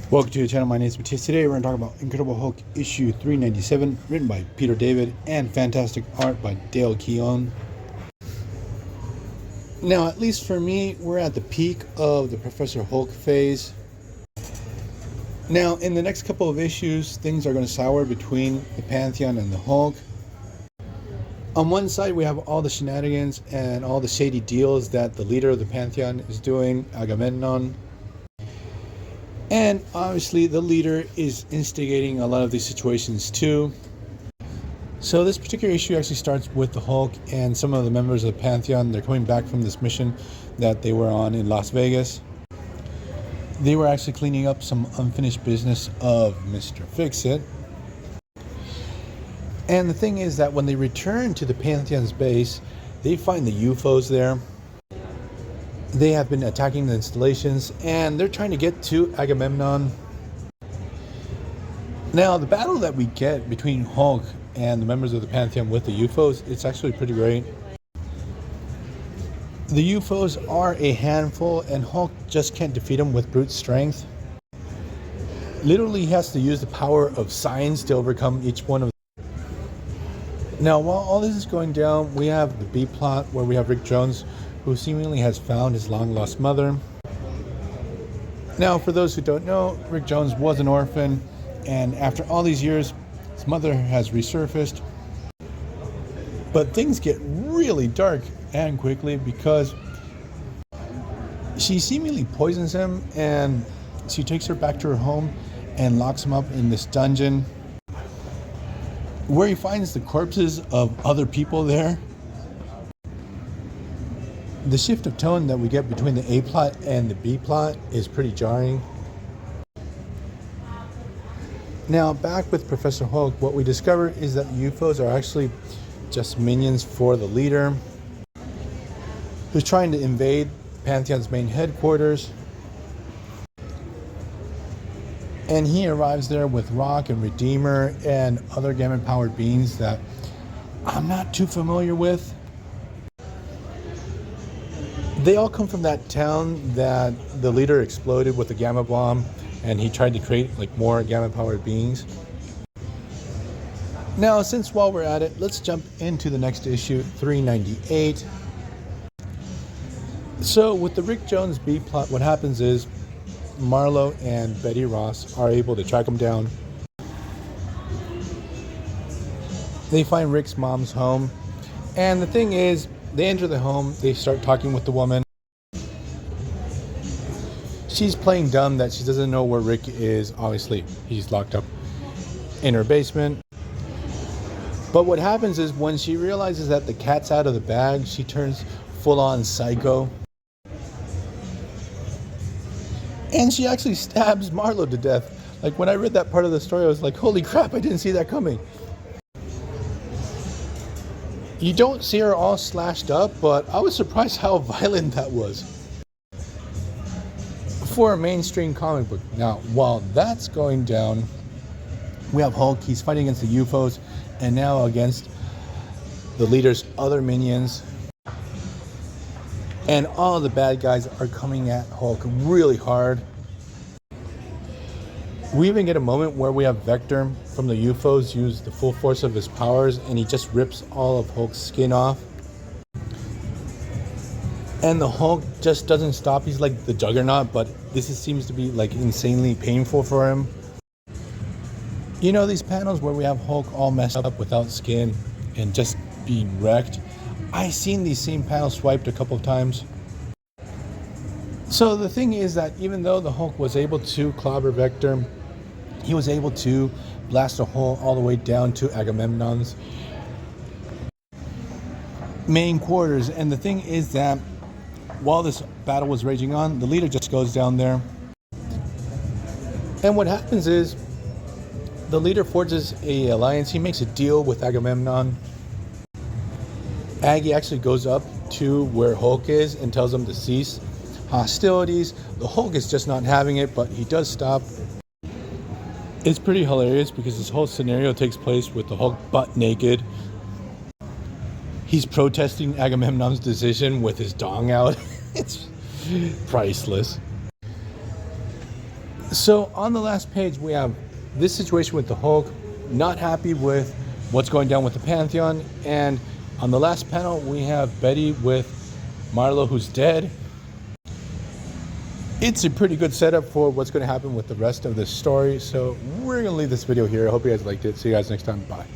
Welcome to the channel. My name is Matthias. Today we're going to talk about Incredible Hulk issue 397, written by Peter David and fantastic art by Dale Keown. Now, at least for me, we're at the peak of the Professor Hulk phase. Now, in the next couple of issues, things are going to sour between the Pantheon and the Hulk. On one side, we have all the shenanigans and all the shady deals that the leader of the Pantheon is doing, Agamemnon. And obviously the leader is instigating a lot of these situations too. So this particular issue actually starts with the Hulk and some of the members of the Pantheon. They're coming back from this mission that they were on in Las Vegas. They were actually cleaning up some unfinished business of Mr. Fix-It. And the thing is that when they return to the Pantheon's base, they find the UFOs there. They have been attacking the installations and they're trying to get to Agamemnon. Now, the battle that we get between Hulk and the members of the Pantheon with the UFOs, it's actually pretty great. The UFOs are a handful and Hulk just can't defeat them with brute strength. Literally, he has to use the power of science to overcome each one of them. Now, while all this is going down, we have the B plot where we have Rick Jones, who seemingly has found his long-lost mother. Now, for those who don't know, Rick Jones was an orphan, and after all these years, his mother has resurfaced. But things get really dark and quickly because she seemingly poisons him, and she takes her back to her home and locks him up in this dungeon where he finds the corpses of other people there. The shift of tone that we get between the A plot and the B plot is pretty jarring. Now, back with Professor Hulk, what we discover is that UFOs are actually just minions for the leader, who's trying to invade Pantheon's main headquarters. And he arrives there with Rock and Redeemer and other gamma-powered beings that I'm not too familiar with. They all come from that town that the leader exploded with a gamma bomb, and he tried to create like more gamma-powered beings. Now, since while we're at it, let's jump into the next issue, 398. So with the Rick Jones B plot, what happens is Marlo and Betty Ross are able to track him down. They find Rick's mom's home, and the thing is, they enter the home, they start talking with the woman. She's playing dumb that she doesn't know where Rick is. Obviously, he's locked up in her basement. But what happens is when she realizes that the cat's out of the bag, she turns full-on psycho. And she actually stabs Marlo to death. Like, when I read that part of the story, I was like, holy crap, I didn't see that coming. You don't see her all slashed up, but I was surprised how violent that was for a mainstream comic book. Now, while that's going down, we have Hulk. He's fighting against the UFOs and now against the leader's other minions. And all the bad guys are coming at Hulk really hard. We even get a moment where we have Vector from the UFOs use the full force of his powers, and he just rips all of Hulk's skin off. And the Hulk just doesn't stop. He's like the Juggernaut, but seems to be like insanely painful for him. You know, these panels where we have Hulk all messed up without skin and just being wrecked. I've seen these same panels swiped a couple of times. So the thing is that even though the Hulk was able to clobber Vector, he was able to blast a hole all the way down to Agamemnon's main quarters. And the thing is that while this battle was raging on, the leader just goes down there. And what happens is the leader forges an alliance. He makes a deal with Agamemnon. Aggie actually goes up to where Hulk is and tells him to cease hostilities. The Hulk is just not having it, but he does stop. It's pretty hilarious because this whole scenario takes place with the Hulk butt naked. He's protesting Agamemnon's decision with his dong out. It's priceless. So on the last page, we have this situation with the Hulk, not happy with what's going down with the Pantheon. And on the last panel, we have Betty with Marlo, who's dead. It's a pretty good setup for what's going to happen with the rest of this story. So we're going to leave this video here. I hope you guys liked it. See you guys next time. Bye.